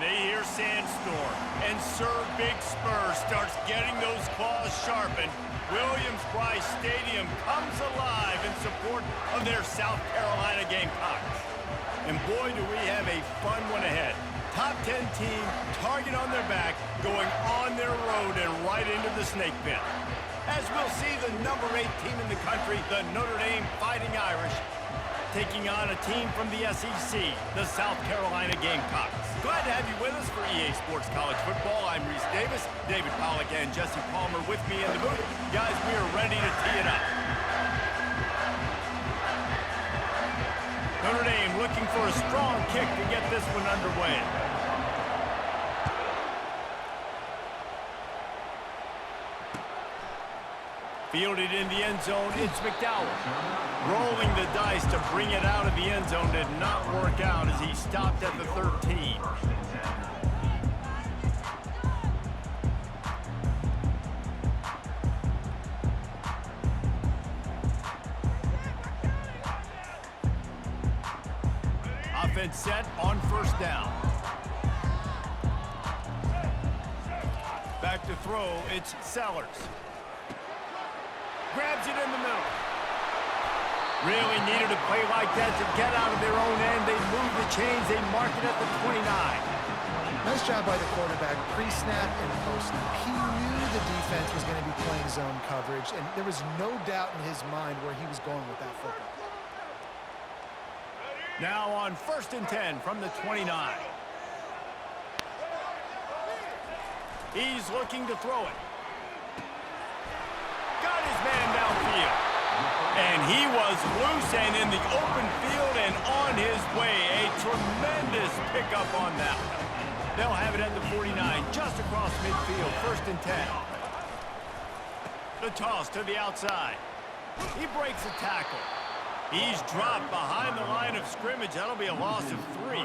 they hear Sandstorm, and Sir Big Spur starts getting those claws sharpened. Williams-Brice Stadium comes alive in support of their South Carolina Gamecocks. And boy, do we have a fun one ahead. Top 10 team, target on their back, going on their road and right into the snake pit. As we'll see the number 8 team in the country, the Notre Dame Fighting Irish, taking on a team from the SEC, the South Carolina Gamecocks. Glad to have you with us for EA Sports College Football. I'm Reese Davis, David Pollack and Jesse Palmer with me in the booth. Guys, we are ready to tee it up. Notre Dame looking for a strong kick to get this one underway. Fielded in the end zone, it's McDowell. Rolling the dice to bring it out of the end zone did not work out as he stopped at the 13. Offense set on first down. Back to throw, it's Sellers. Grabs it in the middle. Really needed a play like that to get out of their own end. They move the chains. They mark it at the 29. Nice job by the quarterback, pre-snap and post-snap. He knew the defense was going to be playing zone coverage, and there was no doubt in his mind where he was going with that football. Now on 1st and 10 from the 29. He's looking to throw it. Got his man downfield. And he was loose and in the open field and on his way. A tremendous pickup on that one. They'll have it at the 49, just across midfield, 1st and 10. The toss to the outside. He breaks a tackle. He's dropped behind the line of scrimmage. That'll be a loss of 3.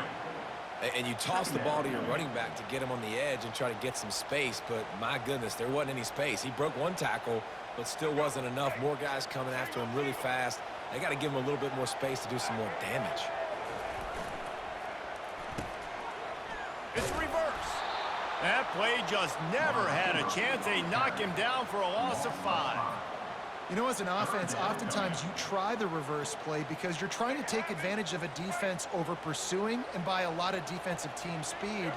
And you toss the ball to your running back to get him on the edge and try to get some space, but my goodness, there wasn't any space. He broke one tackle, but still wasn't enough. More guys coming after him really fast. They got to give him a little bit more space to do some more damage. It's reverse. That play just never had a chance. They knock him down for a loss of 5. You know, as an offense, oftentimes you try the reverse play because you're trying to take advantage of a defense over pursuing and by a lot of defensive team speed.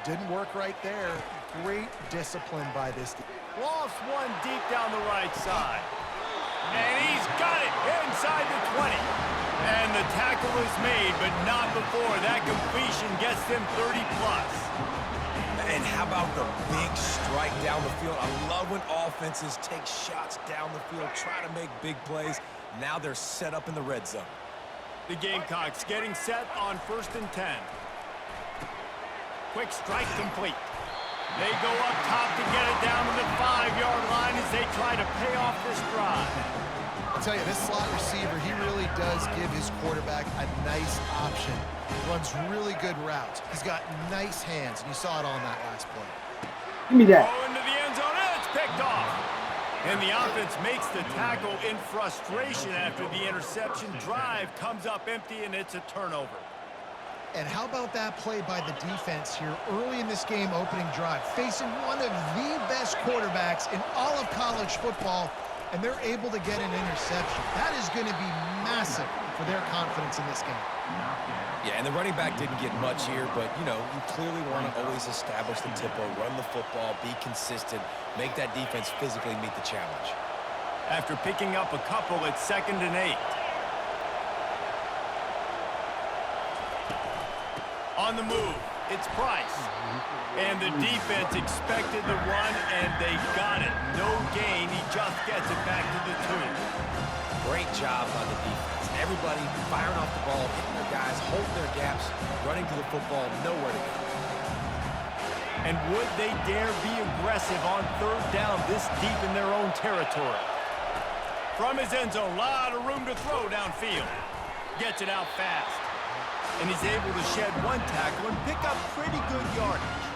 Didn't work right there. Great discipline by this team. Lost one deep down the right side. And he's got it inside the 20. And the tackle is made, but not before. That completion gets them 30+. And how about the big strike down the field? I love when offenses take shots down the field, try to make big plays. Now they're set up in the red zone. The Gamecocks getting set on 1st and 10. Quick strike complete. They go up top to get it down to the 5-yard line as they try to pay off this drive. I'll tell you, this slot receiver, he really does give his quarterback a nice option. Runs really good routes. He's got nice hands, and you saw it on that last play. Give me that. Into the end zone, and it's picked off. And the offense makes the tackle in frustration after the interception. Drive comes up empty, and it's a turnover. And how about that play by the defense here early in this game, opening drive, facing one of the best quarterbacks in all of college football, and they're able to get an interception. That is going to be massive for their confidence in this game. Yeah, and the running back didn't get much here, but, you know, you clearly want to always establish the tempo, run the football, be consistent, make that defense physically meet the challenge. After picking up a couple, it's 2nd and 8. On the move, it's Price. And the defense expected the run, and they got it. No gain. He just gets it back to the 2. Great job by the defense. Everybody firing off the ball, hitting their guys, holding their gaps, running to the football, nowhere to go. And would they dare be aggressive on 3rd down this deep in their own territory? From his end zone, a lot of room to throw downfield. Gets it out fast. And he's able to shed one tackle and pick up pretty good yardage.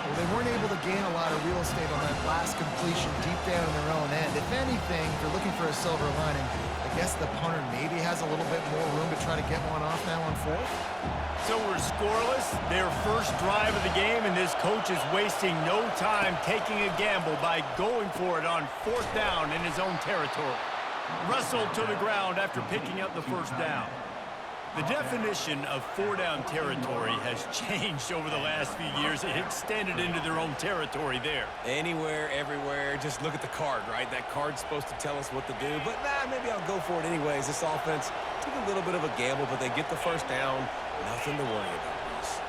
Well, they weren't able to gain a lot of real estate on that last completion deep down in their own end. If anything, if you're looking for a silver lining, the guess the punter maybe has a little bit more room to try to get one off now on 4th. So we're scoreless, their first drive of the game, and this coach is wasting no time taking a gamble by going for it on 4th down in his own territory. Russell to the ground after picking up the first down. The definition of 4-down territory has changed over the last few years. It extended into their own territory there. Anywhere, everywhere, just look at the card, right? That card's supposed to tell us what to do, but nah, maybe I'll go for it anyways. This offense took a little bit of a gamble, but they get the first down. Nothing to worry about, Reese.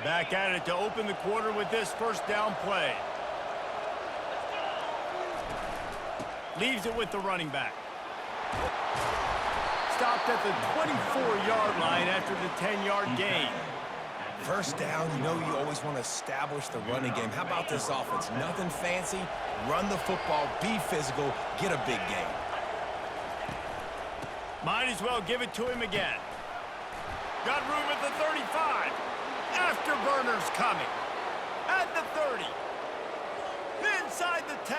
Back at it to open the quarter with this first down play. Leaves it with the running back. Stopped at the 24-yard line after the 10-yard gain. First down, you know you always want to establish the running game. How about this offense? Nothing fancy. Run the football, be physical, get a big gain. Might as well give it to him again. Got room at the 35. Afterburners coming. At the 30. Inside the 10.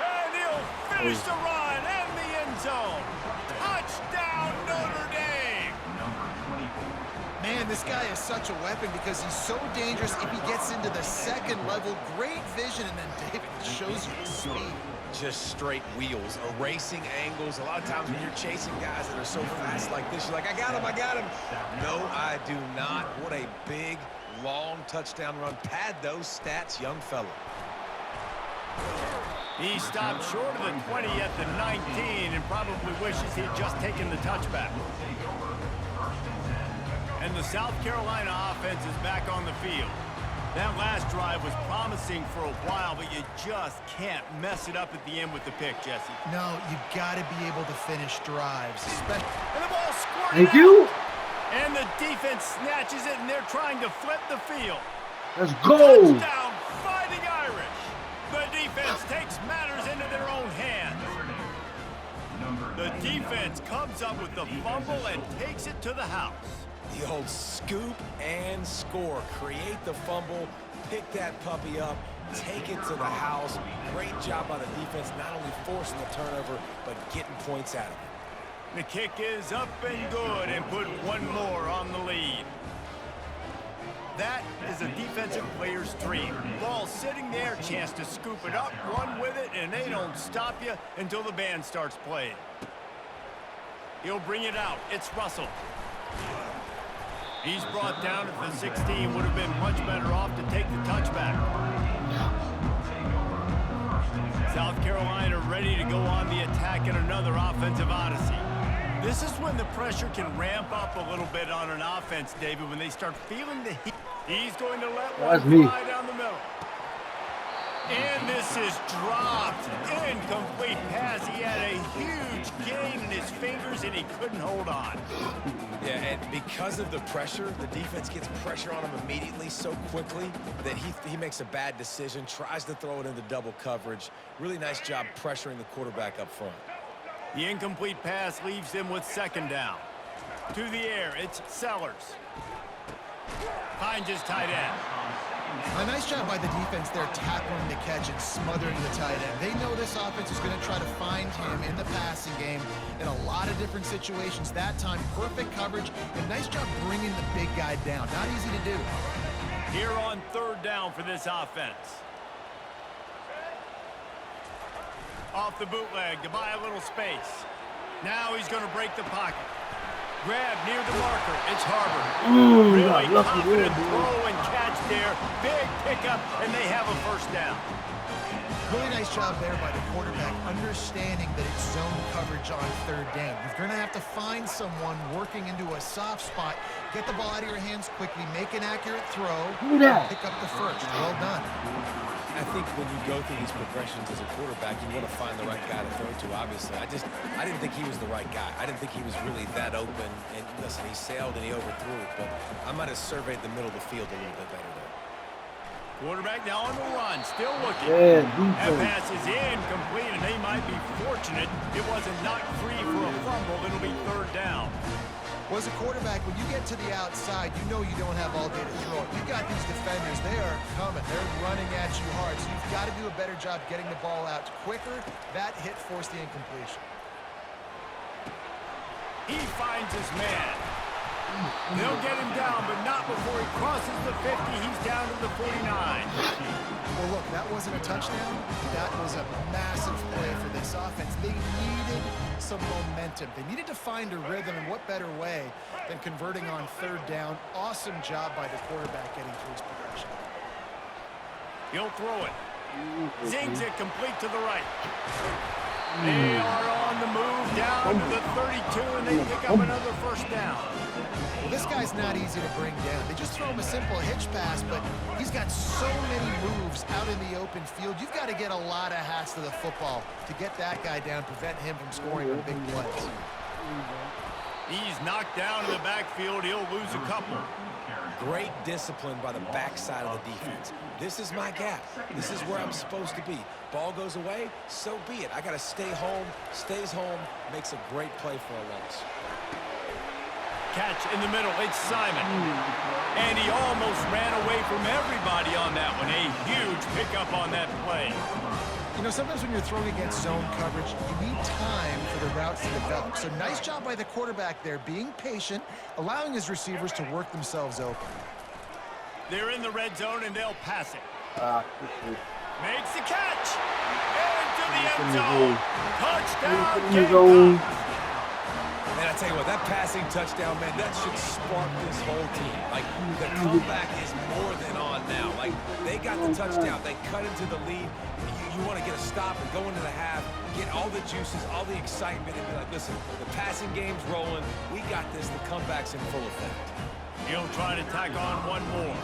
And he'll finish the run and the end zone. Touchdown, Notre Dame. Man, this guy is such a weapon because he's so dangerous if he gets into the second level. Great vision, and then David shows you the speed. Just straight wheels, erasing angles. A lot of times when you're chasing guys that are so fast like this, you're like, I got him, I got him. No, I do not. What a big, long touchdown run. Pad those stats, young fella. He stopped short of the 20 at the 19 and probably wishes he had just taken the touchback. And the South Carolina offense is back on the field. That last drive was promising for a while, but you just can't mess it up at the end with the pick, Jesse. No, you got to be able to finish drives. And the ball squirted Thank you. And the defense snatches it, and they're trying to flip the field. Let's go. Touchdown, Fighting Irish. The defense takes matters into their own hands. The defense comes up with the fumble and takes it to the house. The old scoop and score. Create the fumble, pick that puppy up, take it to the house. Great job by the defense, not only forcing the turnover, but getting points out of it. The kick is up and good and put one more on the lead. That is a defensive player's dream. Ball sitting there, chance to scoop it up, run with it, and they don't stop you until the band starts playing. He'll bring it out. It's Russell. He's brought down at the 16. Would have been much better off to take the touchback. South Carolina ready to go on the attack in another offensive odyssey. This is when the pressure can ramp up a little bit on an offense, David, when they start feeling the heat. He's going to let one fly down the middle. And this is dropped. Incomplete pass. He had a huge gain in his fingers, and he couldn't hold on. Yeah, and because of the pressure, the defense gets pressure on him immediately so quickly that he makes a bad decision, tries to throw it into double coverage. Really nice job pressuring the quarterback up front. The incomplete pass leaves him with second down. To the air, it's Sellers. Finds his tight end. A nice job by the defense there tackling the catch and smothering the tight end. They know this offense is going to try to find him in the passing game in a lot of different situations. That time, perfect coverage and nice job bringing the big guy down. Not easy to do. Here on third down for this offense. Off the bootleg to buy a little space. Now he's going to break the pocket. Grab near the marker. It's Harbor. Really confident throw and catch there. Big pickup, and they have a first down. Really nice job there by the quarterback, understanding that it's zone coverage on third down. You're going to have to find someone working into a soft spot, get the ball out of your hands quickly, make an accurate throw, and pick up the first. Well done. I think when you go through these progressions as a quarterback, you want to find the right guy to throw to, obviously. I didn't think he was the right guy. I didn't think he was really that open. And listen, he sailed and he overthrew it, but I might have surveyed the middle of the field a little bit better there. Quarterback now on the run, still looking. Yeah, That defense. pass is incomplete, and they might be fortunate it wasn't knocked free for a fumble. It'll be third down. Well, as a quarterback, when you get to the outside, you know you don't have all day to throw it. You've got these defenders. They are coming. They're running at you hard, so you've got to do a better job getting the ball out quicker. That hit forced the incompletion. He finds his man. They'll get him down, but not before he crosses the 50. He's down to the 49. Well, look, that wasn't a touchdown. That was a massive play for this offense. They needed some momentum. They needed to find a rhythm, and what better way than converting on third down. Awesome job by the quarterback getting through his progression. He'll throw it. Zings it complete to the right. They are on the move down to the 32, and they pick up another first down. Well, this guy's not easy to bring down. They just throw him a simple hitch pass, but he's got so many moves out in the open field. You've got to get a lot of hats to the football to get that guy down, prevent him from scoring on big plays. He's knocked down in the backfield. He'll lose a couple. Great discipline by the backside of the defense. This is my gap. This is where I'm supposed to be. Ball goes away, so be it. I got to stay home, stays home, makes a great play for a loss. Catch in the middle. It's Simon. And he almost ran away from everybody on that one. A huge pickup on that play. You know, sometimes when you're throwing against zone coverage, you need time for the routes to develop. So nice job by the quarterback there, being patient, allowing his receivers to work themselves open. They're in the red zone, and they'll pass it. This is Makes the catch. Into the end zone. Touchdown, in the zone. Gamecocks. Man, I tell you what, that passing touchdown, man, that should spark this whole team. Like, the comeback is more than on now. Like, they got the touchdown. They cut into the lead. You want to get a stop and go into the half, get all the juices, all the excitement, and be like, listen, the passing game's rolling. We got this. The comeback's in full effect. He'll try to tack on one more.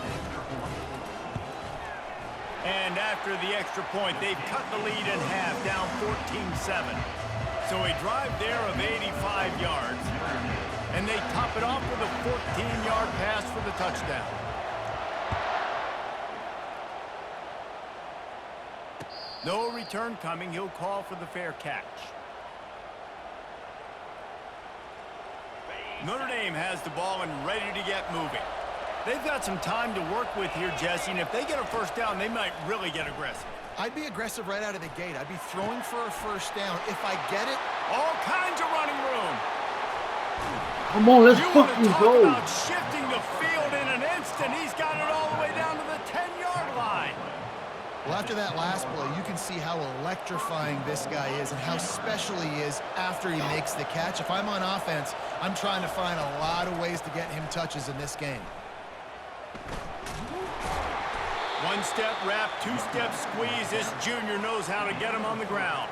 And after the extra point, they've cut the lead in half, down 14-7. So a drive there of 85 yards. And they top it off with a 14-yard pass for the touchdown. No return coming. He'll call for the fair catch. Notre Dame has the ball and ready to get moving. They've got some time to work with here, Jesse, and if they get a first down, they might really get aggressive. I'd be aggressive right out of the gate. I'd be throwing for a first down. If I get it, All kinds of running room. Come on, let's You want to fucking talk go. about shifting the field in an instant. He's got it all the way down to the 10-yard line. well, after that last play, you can see how electrifying this guy is and how special he is after he makes the catch. If I'm on offense, I'm trying to find a lot of ways to get him touches in this game. One-step wrap, two-step squeeze. This junior knows how to get him on the ground.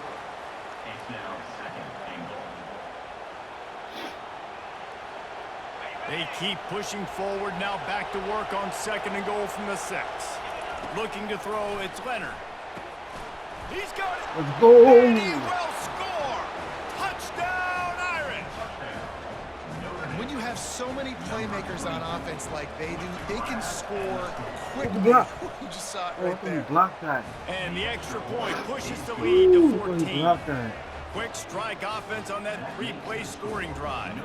They keep pushing forward, now back to work on second and goal from the 6. Looking to throw, it's Leonard. He's got it. Let's go. And he will score. Touchdown, Irish. When you have so many playmakers on offense like they do, they can score quickly. block. You just saw it Oh, right there. block that. And the extra point pushes the lead to Ooh, 14. block that. Quick strike offense on that three-play scoring drive.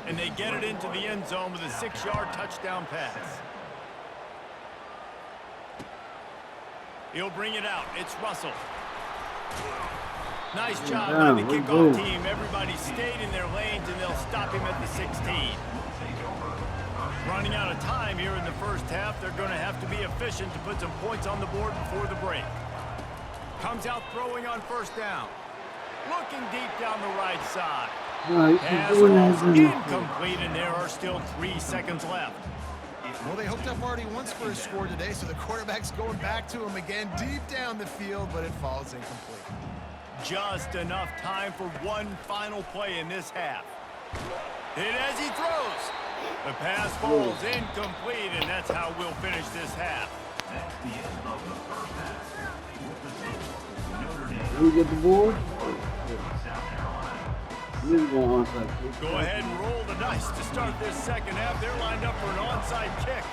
And they get it into the end zone with a 6-yard touchdown pass. He'll bring it out. It's Russell. Nice job by the kickoff team. Everybody stayed in their lanes, and they'll stop him at the 16. Running out of time here in the first half. They're going to have to be efficient to put some points on the board before the break. Comes out throwing on first down. Looking deep down the right side. No, Pass he's doing ball's that. incomplete, and there are still 3 seconds left. Well, they hooked up already once for a score today, so the quarterback's going back to him again deep down the field, but it falls incomplete. Just enough time for one final play in this half. Hit as he throws. The pass falls incomplete, and that's how we'll finish this half. Let me get the board. Go ahead and roll the dice to start this second half. They're lined up for an onside kick.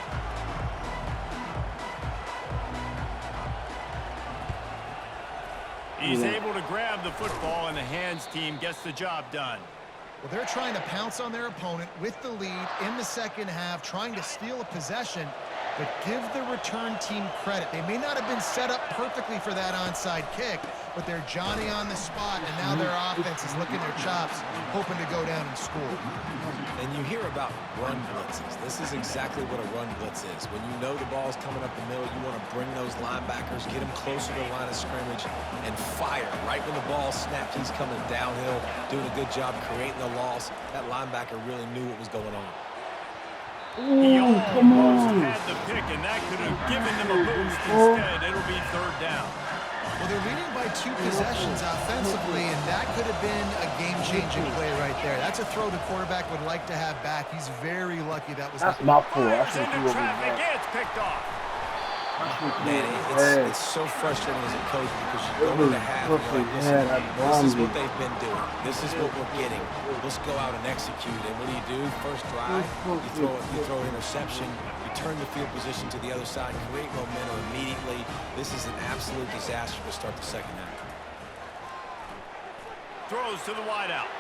He's able to grab the football, and the hands team gets the job done. Well, they're trying to pounce on their opponent with the lead in the second half, trying to steal a possession, but give the return team credit. They may not have been set up perfectly for that onside kick, but they're Johnny on the spot, and now their offense is licking their chops, hoping to go down and score. And you hear about run blitzes. This is exactly what a run blitz is. When you know the ball's coming up the middle, you want to bring those linebackers, get them closer to the line of scrimmage, and fire. Right when the ball snapped, he's coming downhill, doing a good job creating the loss. That linebacker really knew what was going on. He Oh, come almost on. had the pick, and that could have given them a boost. Instead, it'll be third down. Well, they're leading by 2 possessions offensively, and that could have been a game-changing play right there. That's a throw the quarterback would like to have back. He's very lucky that was That's my fault. I Fires should into do over traffic. that. It's picked off. Man, it's so frustrating as a coach because you go into half and you're like, listen, this is what they've been doing. This is what we're getting. Let's go out and execute. And what do? First drive, you throw an interception, you turn the field position to the other side, create momentum immediately. This is an absolute disaster to start the second half. Throws to the wideout.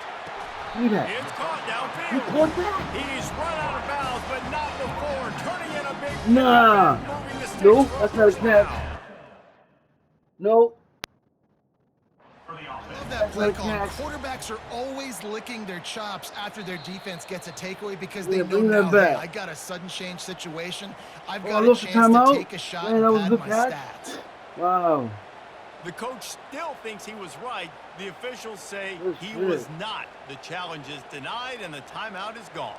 Look at that. It's caught He downfield. caught that? He's run out of bounds, but not before turning in a big Nah. pickup and moving the sticks Nope, for a that's not a first catch. down. Nope. Love that play call. Quarterbacks are always licking their chops after their defense gets a takeaway because they Yeah, know bring that now, back. hey, I got a sudden change situation. I've Oh, got a look, the chance to timeout. take a shot Man, and that was a pad good my catch. stats. Wow. The coach still thinks he was right. The officials say Good he shit. was not. The challenge is denied, and the timeout is gone.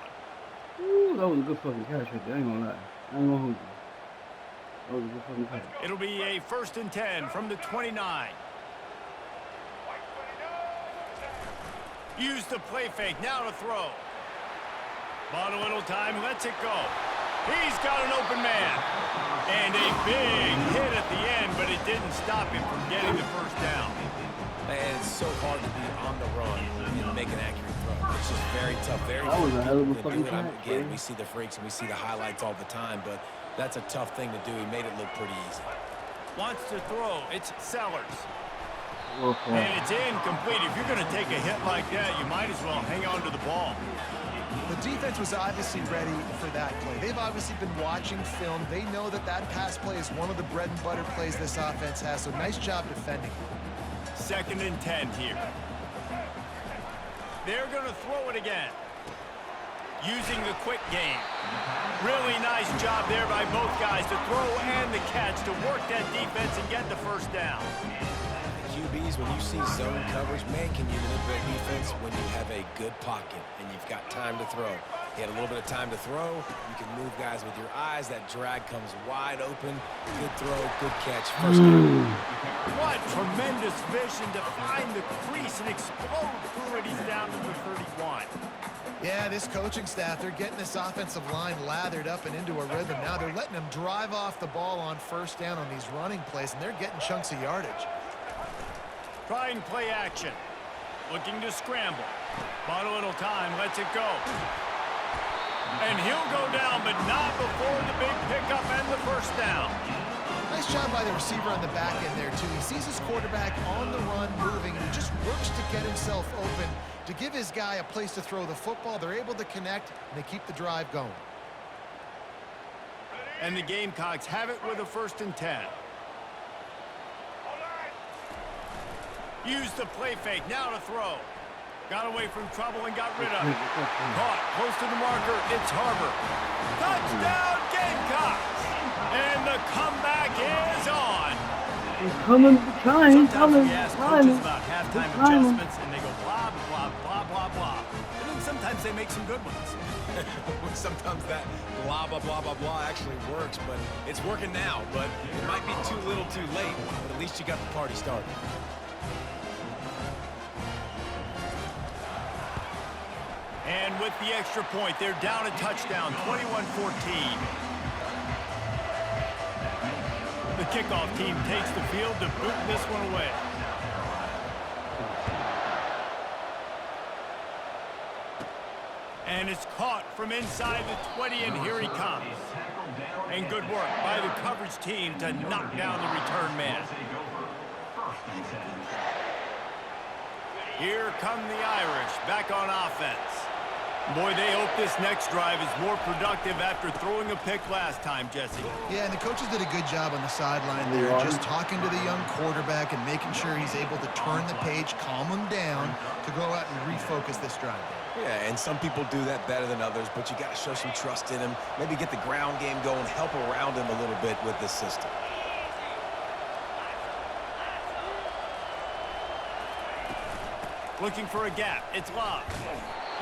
Ooh, that was a good fucking catch right there. I ain't gonna lie. I ain't gonna hold you. That was a good fucking catch. It'll be a 1st and 10 from the 29. Use the play fake, now to throw. Bought a little time, lets it go. He's got an open man. And a big hit at the end, but it didn't stop him from getting the first down. Man, it's so hard to be on the run and make an accurate throw. It's just very tough. Very That was a hell of a few fucking people can do it. catch, Again, man. we see the freaks and we see the highlights all the time, but that's a tough thing to do. He made it look pretty easy. Wants to throw, it's Sellers. Well, And it's incomplete. If you're going to take a hit like that, you might as well hang on to the ball. The defense was obviously ready for that play. They've obviously been watching film. They know that that pass play is one of the bread and butter plays this offense has, so nice job defending. 2nd and 10 here. They're going to throw it again. Using the quick game. Really nice job there by both guys to throw and the catch to work that defense and get the first down. QBs, when you see zone coverage, man, can you manipulate defense when you have a good pocket and you've got time to throw. He had a little bit of time to throw. You can move guys with your eyes. That drag comes wide open. Good throw, good catch. First down. What tremendous vision to find the crease and explode through it. He's down to the 31. Yeah, this coaching staff, they're getting this offensive line lathered up and into a rhythm. Now they're letting them drive off the ball on first down on these running plays, and they're getting chunks of yardage. Trying play action. Looking to scramble. Bought a little time, lets it go. And he'll go down, but not before the big pickup and the first down. Nice job by the receiver on the back end there, too. He sees his quarterback on the run moving, and he just works to get himself open to give his guy a place to throw the football. They're able to connect, and they keep the drive going. And the Gamecocks have it with a 1st and 10. Use the play fake, now to throw. Got away from trouble and got rid of it. Caught, close to the marker, it's Harbor. Touchdown, Gamecocks! And the comeback is on. He's coming, trying, Sometimes coming, we ask trying. coaches about halftime adjustments, and they go blah, blah, blah, blah, blah. And then sometimes they make some good ones. Sometimes that blah, blah, blah, blah, blah actually works, but it's working now. But it might be too little too late, but at least you got the party started. And with the extra point, they're down a touchdown, 21-14. The kickoff team takes the field to boot this one away. And it's caught from inside the 20, and here he comes. And good work by the coverage team to knock down the return man. Here come the Irish back on offense. Boy, they hope this next drive is more productive after throwing a pick last time, Jesse. Yeah, and the coaches did a good job on the sideline there, just talking to the young quarterback and making sure he's able to turn the page, calm him down to go out and refocus this drive. Yeah, and some people do that better than others, but you got to show some trust in him, maybe get the ground game going, help around him a little bit with this system. Looking for a gap. It's Love.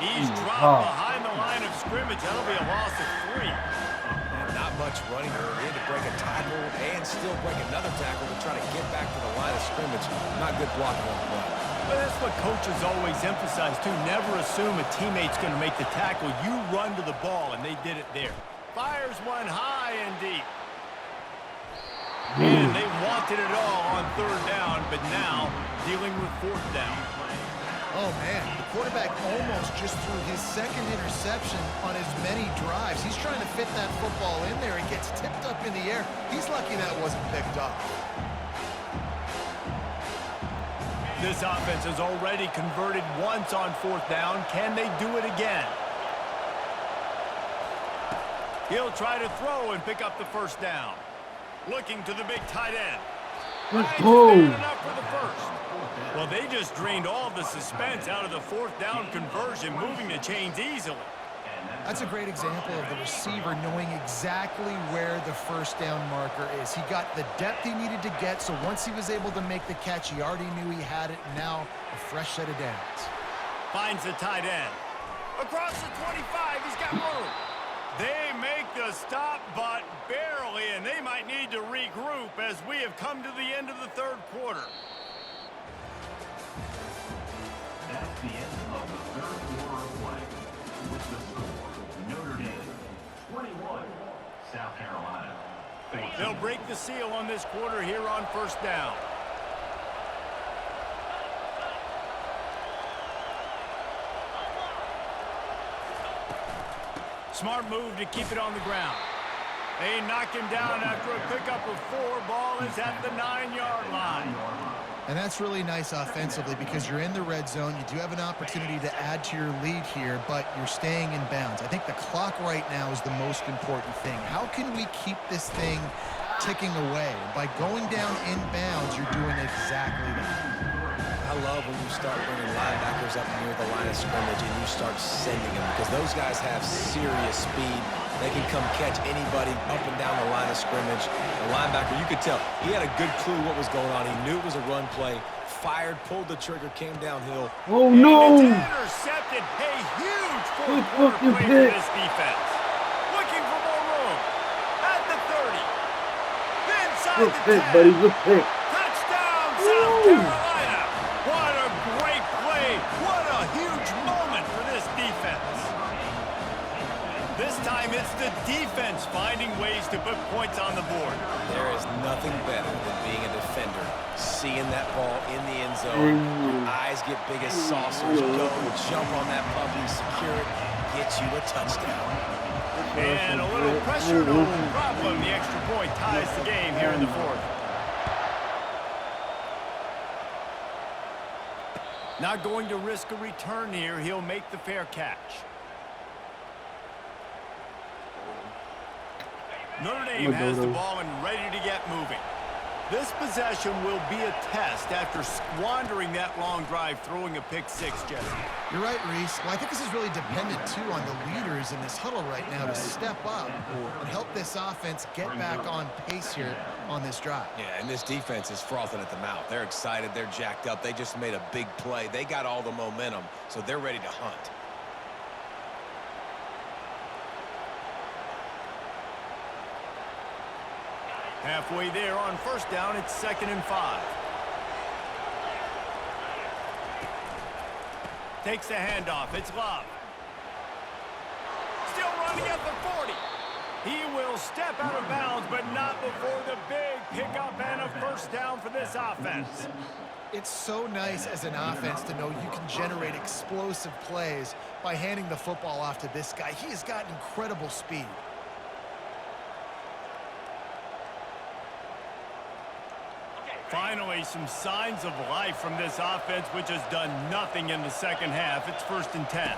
He's dropped behind the line of scrimmage. That'll be a loss of 3. And not much running there. He had to break a tackle and still break another tackle to try to get back to the line of scrimmage. Not good blocking on the play. But that's what coaches always emphasize, too. Never assume a teammate's going to make the tackle. You run to the ball, and they did it there. Fires one high and deep. And they wanted it all on 3rd down, but now dealing with 4th down. Oh, man, the quarterback almost just threw his 2nd interception on as many drives. He's trying to fit that football in there. It gets tipped up in the air. He's lucky that wasn't picked up. This offense has already converted once on 4th down. Can they do it again? He'll try to throw and pick up the 1st down. Looking to the big tight end. Let's go. Enough for the 1st. Well, they just drained all the suspense out of the 4th down conversion, moving the chains easily. That's a great example of the receiver knowing exactly where the 1st down marker is. He got the depth he needed to get, so once he was able to make the catch, he already knew he had it. Now, a fresh set of downs. Finds the tight end. Across the 25, he's got room. They make the stop, but barely, and they might need to regroup as we have come to the end of the 3rd quarter. That's the end of the 3rd quarter of play. With the score, Notre Dame 21, South Carolina. They'll break the seal on this quarter here on 1st down. Smart move to keep it on the ground. They knock him down after a pickup of 4. Ball is at the 9-yard line. And that's really nice offensively because you're in the red zone. You do have an opportunity to add to your lead here, but you're staying in bounds. I think the clock right now is the most important thing. How can we keep this thing ticking away? By going down in bounds, you're doing exactly that. I love when you start bringing linebackers up near the line of scrimmage and you start sending them because those guys have serious speed. They can come catch anybody up and down the line of scrimmage. The linebacker, you could tell, he had a good clue what was going on. He knew it was a run play, fired, pulled the trigger, came downhill. Oh, no! And it's intercepted. A huge 4th quarter play for this defense. Looking for more room. At the 30. Inside Good the pick, 10. buddy. Good pick. Touchdown, South Carolina. What a great play. What a huge moment for this defense. This time it's the defense finding ways to put points on the board. There is nothing better than being a defender, seeing that ball in the end zone. Your eyes get big as saucers. Go, jump on that puppy, secure it, get you a touchdown. And a little pressure, no problem. The extra point ties the game here in the 4th. Not going to risk a return here. He'll make the fair catch. Notre Dame has the ball and ready to get moving. This possession will be a test after squandering that long drive, throwing a pick 6, Jesse. You're right, Reese. Well, I think this is really dependent, too, on the leaders in this huddle right now to step up and help this offense get back on pace here on this drive. Yeah, and this defense is frothing at the mouth. They're excited. They're jacked up. They just made a big play. They got all the momentum, so they're ready to hunt. Halfway there on 1st down, it's 2nd and 5. Takes the handoff. It's Love. Still running at the 40. He will step out of bounds, but not before the big pickup and a 1st down for this offense. It's so nice as an offense to know you can generate explosive plays by handing the football off to this guy. He has got incredible speed. Finally, some signs of life from this offense, which has done nothing in the second half. It's 1st and 10.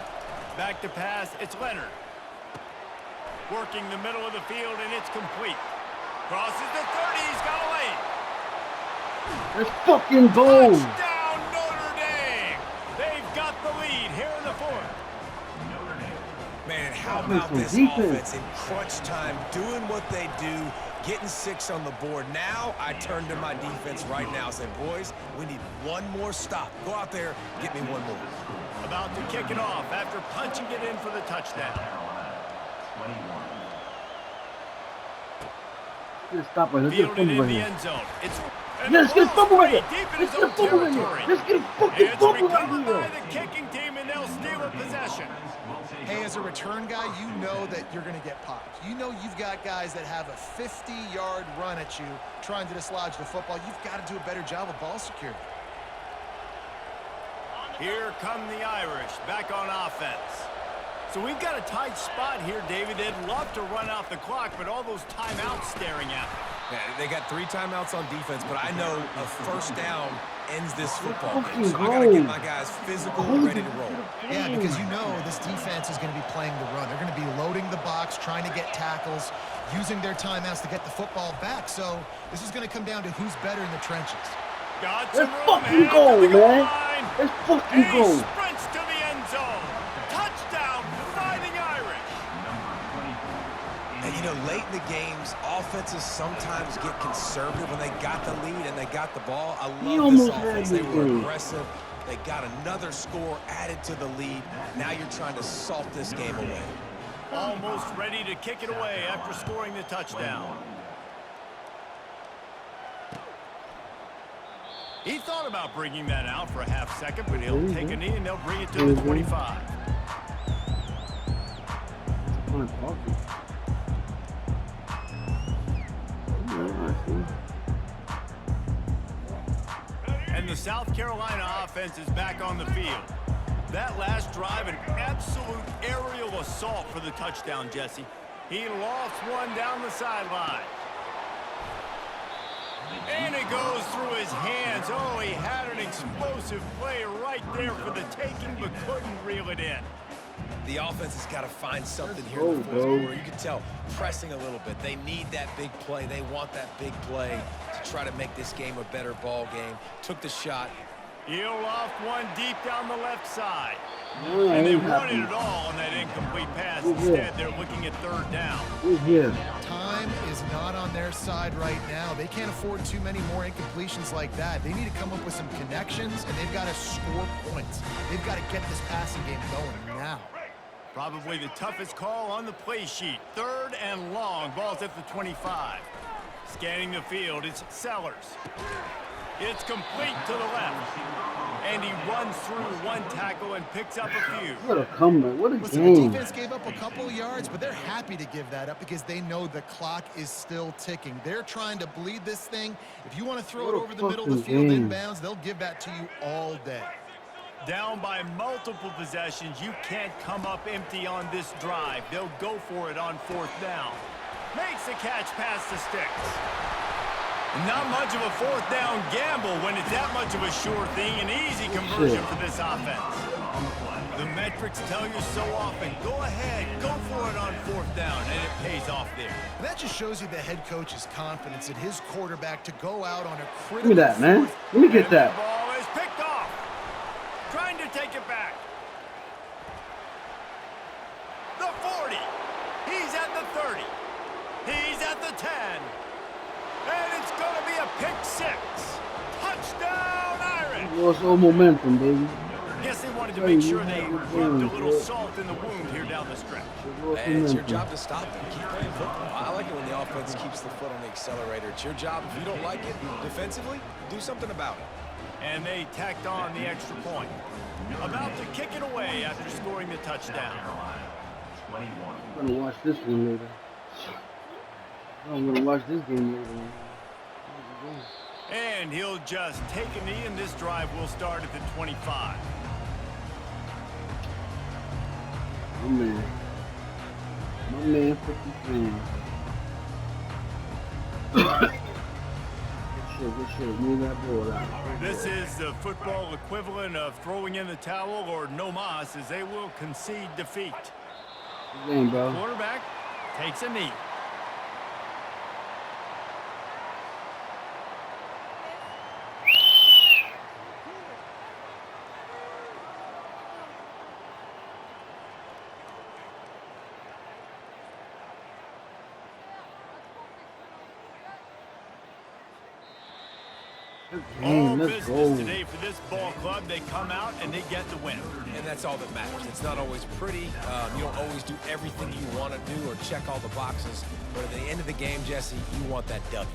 Back to pass, it's Leonard. Working the middle of the field, and it's complete. Crosses the 30, he's got a lane. Let's fucking go! Touchdown, Notre Dame! They've got the lead here in the 4th. Man, how about this offense in crunch time, doing what they do, getting 6 on the board. Now I turn to my defense right now and say, boys, we need one more stop. Go out there, get me one more. About to kick it off after punching it in for the touchdown. Let's stop it. Let's get a Fielded fumble in right the here. end zone. Let's get a fumble right here. Deep in Let's his get a own fumble right here. territory. Let's get a fucking It's fumble right recovered by here. the kicking team, and they'll steal a possession. Hey, as a return guy, you know that you're going to get popped. You know you've got guys that have a 50-yard run at you trying to dislodge the football. You've got to do a better job of ball security. Here come the Irish, back on offense. So we've got a tight spot here, David. They'd love to run out the clock, but all those timeouts staring at them. Yeah, they got 3 timeouts on defense, but I know a 1st down ends this football game. So I got to get my guys physical and ready to roll. Yeah, because you know this defense is going to be playing the run. They're going to be loading the box, trying to get tackles, using their timeouts to get the football back. So this is going to come down to who's better in the trenches. Got some Let's room, fucking heads go, to the goal man. line. Let's fucking He go. sprints to the end zone. Touchdown, Fighting Irish. And, you know, late in the games, offenses sometimes get conservative when they got the lead and they got the ball. I He love this almost had offense. me They were good. aggressive. They got another score added to the lead. Now you're trying to salt this game away. Almost ready to kick it away after scoring the touchdown. He thought about bringing that out for a half second, but he'll take a knee and they'll bring it to the 25. I'm talking. And the South Carolina offense is back on the field. That last drive, an absolute aerial assault for the touchdown, Jesse. He lofts one down the sideline. And it goes through his hands. Oh, he had an explosive play right there for the taking, but couldn't reel it in. The offense has got to find something here in the 4th quarter. You can tell pressing a little bit. They need that big play. They want that big play to try to make this game a better ball game. Took the shot. He'll loft one deep down the left side. No, And they ain't wanted happy. it all on that incomplete pass. Who's here? Instead, they're looking at 3rd down. Who's here? Time is not on their side right now. They can't afford too many more incompletions like that. They need to come up with some connections, and they've got to score points. They've got to get this passing game going now. Probably the toughest call on the play sheet. 3rd and long. Ball's at the 25. Scanning the field, it's Sellers. It's complete to the left. And he runs through one tackle and picks up a few. What a comeback. What a Listen, the game. defense gave up a couple of yards, but they're happy to give that up because they know the clock is still ticking. They're trying to bleed this thing. If you want to throw it over the middle of the field inbounds, they'll give that to you all day. Down by multiple possessions, you can't come up empty on this drive. They'll go for it on 4th down. Makes the catch past the sticks. Not much of a 4th down gamble when it's that much of a sure thing. An easy conversion for this offense. The metrics tell you so often, go ahead, go for it on 4th down, and it pays off there. And that just shows you the head coach's confidence in his quarterback to go out on a critical. Give me that, man. Let me get And that. the ball is picked off. Trying to take it back. The 40. He's at the 30. He's at the 10. And it's going to be a pick 6. Touchdown, Irish. Lost all momentum, baby. Guess they wanted to make sure they rubbed a little salt in the wound here down the stretch. Lost And it's your momentum. job to stop them. Keep playing football. I like it when the offense keeps the foot on the accelerator. It's your job. If you don't like it defensively, do something about it. And they tacked on the extra point. About to kick it away after scoring the touchdown. I'm gonna watch this one later. I'm gonna watch this game later. And he'll just take a knee, and this drive will start at the 25. My man 50 fans. should have moved that ball out. This is the football equivalent of throwing in the towel or no mas, as they will concede defeat. Good game, bro. Quarterback takes a knee. All Let's business go. today for this ball club. They come out and they get the win. And that's all that matters. It's not always pretty. You don't always do everything you want to do or check all the boxes. But at the end of the game, Jesse, you want that W.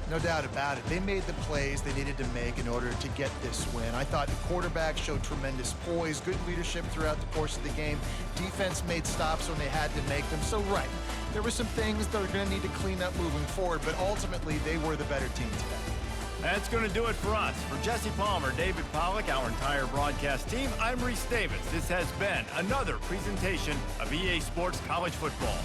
No doubt about it. They made the plays they needed to make in order to get this win. I thought the quarterback showed tremendous poise, good leadership throughout the course of the game. Defense made stops when they had to make them. So, right, there were some things that are going to need to clean up moving forward, but ultimately they were the better team today. That's going to do it for us. For Jesse Palmer, David Pollack, our entire broadcast team, I'm Reese Davis. This has been another presentation of EA Sports College Football.